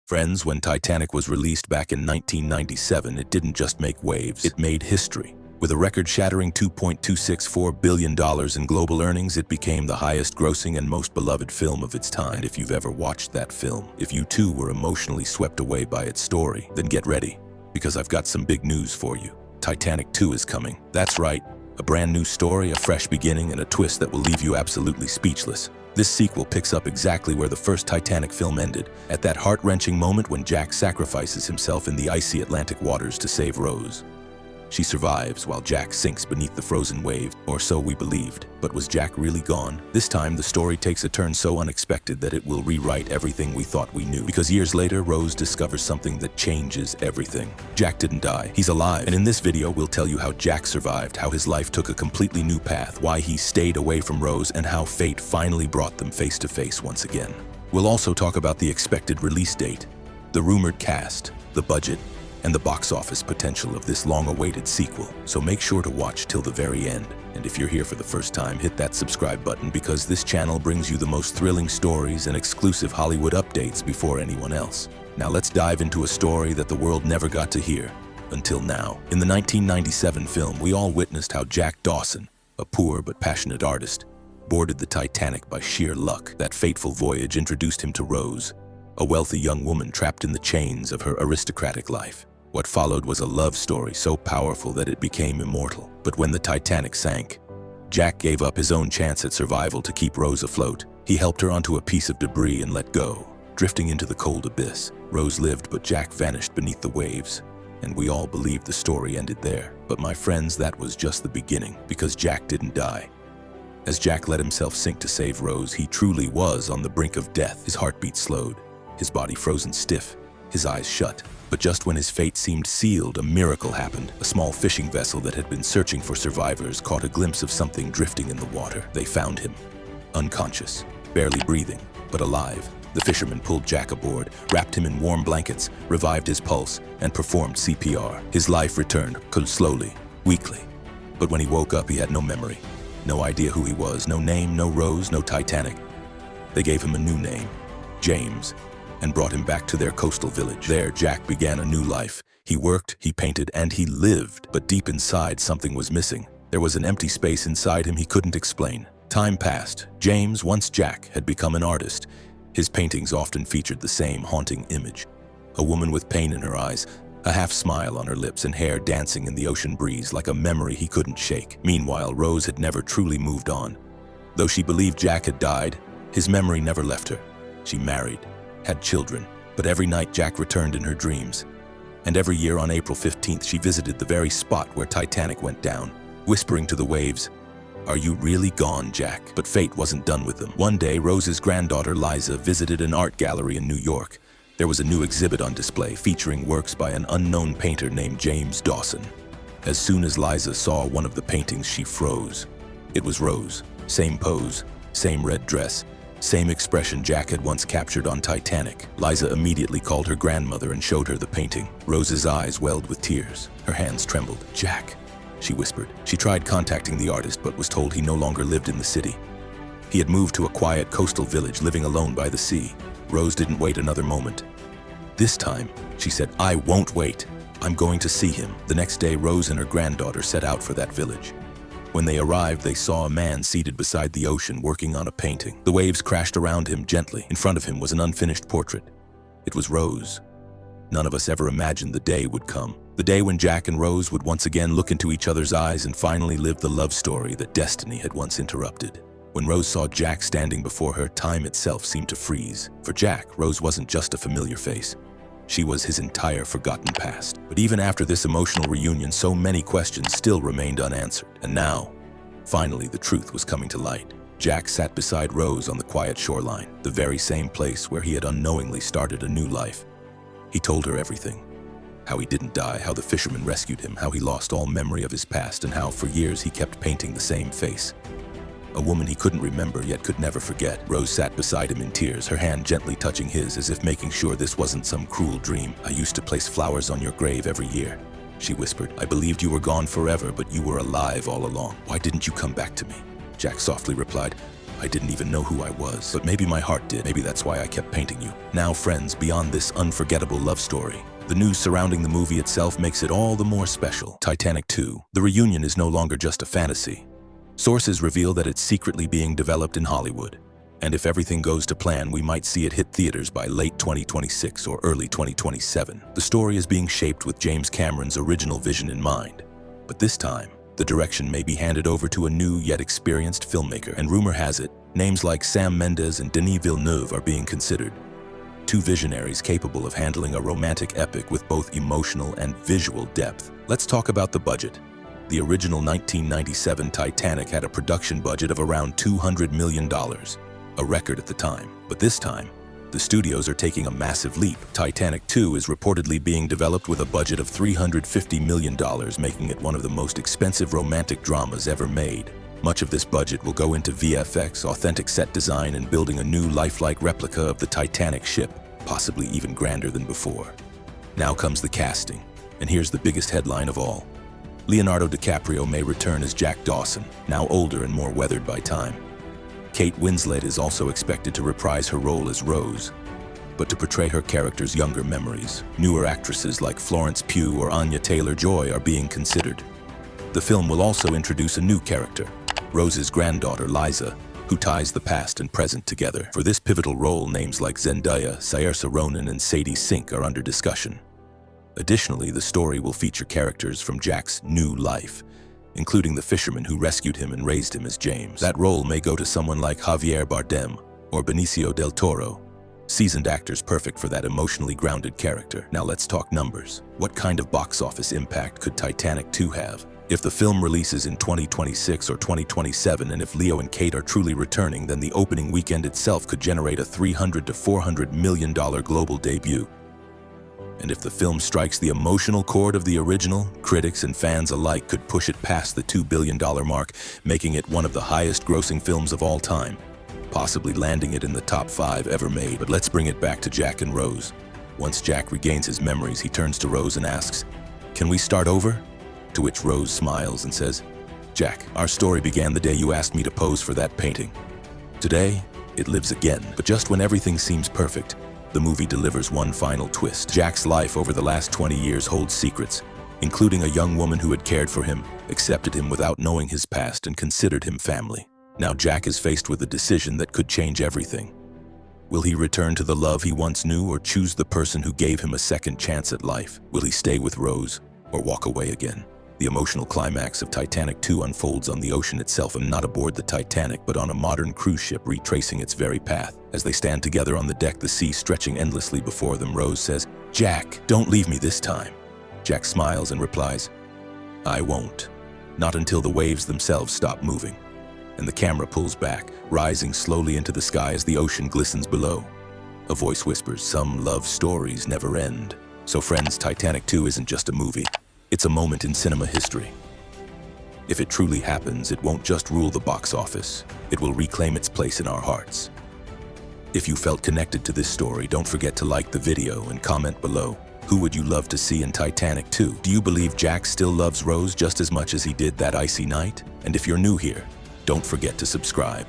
Friends, when Titanic was released back in 1997, it didn't just make waves, it made history. With a record-shattering $2.264 billion in global earnings, it became the highest-grossing and most beloved film of its time. And if you've ever watched that film, if you too were emotionally swept away by its story, then get ready, because I've got some big news for you. Titanic 2 is coming. That's right, a brand new story, a fresh beginning, and a twist that will leave you absolutely speechless. This sequel picks up exactly where the first Titanic film ended, at that heart-wrenching moment when Jack sacrifices himself in the icy Atlantic waters to save Rose. She survives while Jack sinks beneath the frozen wave, or so we believed. But was Jack really gone? This time, the story takes a turn so unexpected that it will rewrite everything we thought we knew. Because years later, Rose discovers something that changes everything. Jack didn't die. He's alive. And in this video, we'll tell you how Jack survived, how his life took a completely new path, why he stayed away from Rose, and how fate finally brought them face to face once again. We'll also talk about the expected release date, the rumored cast, the budget, and the box office potential of this long-awaited sequel. So make sure to watch till the very end. And if you're here for the first time, hit that subscribe button, because this channel brings you the most thrilling stories and exclusive Hollywood updates before anyone else. Now let's dive into a story that the world never got to hear until now. In the 1997 film, we all witnessed how Jack Dawson, a poor but passionate artist, boarded the Titanic by sheer luck. That fateful voyage introduced him to Rose, a wealthy young woman trapped in the chains of her aristocratic life. What followed was a love story so powerful that it became immortal. But when the Titanic sank, Jack gave up his own chance at survival to keep Rose afloat. He helped her onto a piece of debris and let go, drifting into the cold abyss. Rose lived, but Jack vanished beneath the waves, and we all believed the story ended there. But my friends, that was just the beginning, because Jack didn't die. As Jack let himself sink to save Rose, he truly was on the brink of death. His heartbeat slowed, his body frozen stiff, his eyes shut. But just when his fate seemed sealed, a miracle happened. A small fishing vessel that had been searching for survivors caught a glimpse of something drifting in the water. They found him, unconscious, barely breathing, but alive. The fishermen pulled Jack aboard, wrapped him in warm blankets, revived his pulse, and performed CPR. His life returned, slowly, weakly. But when he woke up, he had no memory, no idea who he was, no name, no Rose, no Titanic. They gave him a new name, James, and brought him back to their coastal village. There, Jack began a new life. He worked, he painted, and he lived. But deep inside, something was missing. There was an empty space inside him he couldn't explain. Time passed. James, once Jack, had become an artist. His paintings often featured the same haunting image. A woman with pain in her eyes, a half-smile on her lips, and hair dancing in the ocean breeze like a memory he couldn't shake. Meanwhile, Rose had never truly moved on. Though she believed Jack had died, his memory never left her. She married, had children, but every night Jack returned in her dreams. And every year on April 15th, she visited the very spot where Titanic went down, whispering to the waves, "Are you really gone, Jack?" But fate wasn't done with them. One day, Rose's granddaughter, Liza, visited an art gallery in New York. There was a new exhibit on display featuring works by an unknown painter named James Dawson. As soon as Liza saw one of the paintings, she froze. It was Rose. Same pose, same red dress, same expression Jack had once captured on Titanic. Liza immediately called her grandmother and showed her the painting. Rose's eyes welled with tears. Her hands trembled. "Jack," she whispered. She tried contacting the artist, but was told he no longer lived in the city. He had moved to a quiet coastal village, living alone by the sea. Rose didn't wait another moment. "This time," she said, "I won't wait. I'm going to see him." The next day, Rose and her granddaughter set out for that village. When they arrived, they saw a man seated beside the ocean working on a painting. The waves crashed around him gently. In front of him was an unfinished portrait. It was Rose. None of us ever imagined the day would come. The day when Jack and Rose would once again look into each other's eyes and finally live the love story that destiny had once interrupted. When Rose saw Jack standing before her, time itself seemed to freeze. For Jack, Rose wasn't just a familiar face. She was his entire forgotten past. But even after this emotional reunion, so many questions still remained unanswered. And now, finally, the truth was coming to light. Jack sat beside Rose on the quiet shoreline, the very same place where he had unknowingly started a new life. He told her everything. How he didn't die, how the fishermen rescued him, how he lost all memory of his past, and how for years he kept painting the same face. A woman he couldn't remember yet could never forget. Rose sat beside him in tears, her hand gently touching his as if making sure this wasn't some cruel dream. "I used to place flowers on your grave every year," she whispered. "I believed you were gone forever, but you were alive all along. Why didn't you come back to me?" Jack softly replied, I didn't even know who I was. But maybe my heart did. Maybe that's why I kept painting you. Now, friends, beyond this unforgettable love story, the news surrounding the movie itself makes it all the more special. Titanic 2. The reunion is no longer just a fantasy. Sources reveal that it's secretly being developed in Hollywood. And if everything goes to plan, we might see it hit theaters by late 2026 or early 2027. The story is being shaped with James Cameron's original vision in mind. But this time, the direction may be handed over to a new yet experienced filmmaker. And rumor has it, names like Sam Mendes and Denis Villeneuve are being considered. Two visionaries capable of handling a romantic epic with both emotional and visual depth. Let's talk about the budget. The original 1997 Titanic had a production budget of around $200 million, a record at the time. But this time, the studios are taking a massive leap. Titanic 2 is reportedly being developed with a budget of $350 million, making it one of the most expensive romantic dramas ever made. Much of this budget will go into VFX, authentic set design, and building a new lifelike replica of the Titanic ship, possibly even grander than before. Now comes the casting, and here's the biggest headline of all. Leonardo DiCaprio may return as Jack Dawson, now older and more weathered by time. Kate Winslet is also expected to reprise her role as Rose, but to portray her character's younger memories. Newer actresses like Florence Pugh or Anya Taylor-Joy are being considered. The film will also introduce a new character, Rose's granddaughter Liza, who ties the past and present together. For this pivotal role, names like Zendaya, Saoirse Ronan, and Sadie Sink are under discussion. Additionally, the story will feature characters from Jack's new life, including the fisherman who rescued him and raised him as James. That role may go to someone like Javier Bardem or Benicio del Toro, seasoned actors perfect for that emotionally grounded character. Now let's talk numbers. What kind of box office impact could Titanic 2 have? If the film releases in 2026 or 2027, and if Leo and Kate are truly returning, then the opening weekend itself could generate a $300 to $400 million global debut. And if the film strikes the emotional chord of the original, critics and fans alike could push it past the $2 billion mark, making it one of the highest-grossing films of all time, possibly landing it in the top 5 ever made. But let's bring it back to Jack and Rose. Once Jack regains his memories, he turns to Rose and asks, "Can we start over?" To which Rose smiles and says, "Jack, our story began the day you asked me to pose for that painting. Today, it lives again." But just when everything seems perfect, the movie delivers one final twist. Jack's life over the last 20 years holds secrets, including a young woman who had cared for him, accepted him without knowing his past, and considered him family. Now Jack is faced with a decision that could change everything. Will he return to the love he once knew, or choose the person who gave him a second chance at life? Will he stay with Rose or walk away again? The emotional climax of Titanic 2 unfolds on the ocean itself, and not aboard the Titanic, but on a modern cruise ship retracing its very path. As they stand together on the deck, the sea stretching endlessly before them, Rose says, "Jack, don't leave me this time." Jack smiles and replies, "I won't. Not until the waves themselves stop moving." And the camera pulls back, rising slowly into the sky as the ocean glistens below. A voice whispers, "Some love stories never end." So friends, Titanic 2 isn't just a movie. It's a moment in cinema history. If it truly happens, it won't just rule the box office. It will reclaim its place in our hearts. If you felt connected to this story, don't forget to like the video and comment below. Who would you love to see in Titanic 2? Do you believe Jack still loves Rose just as much as he did that icy night? And if you're new here, don't forget to subscribe.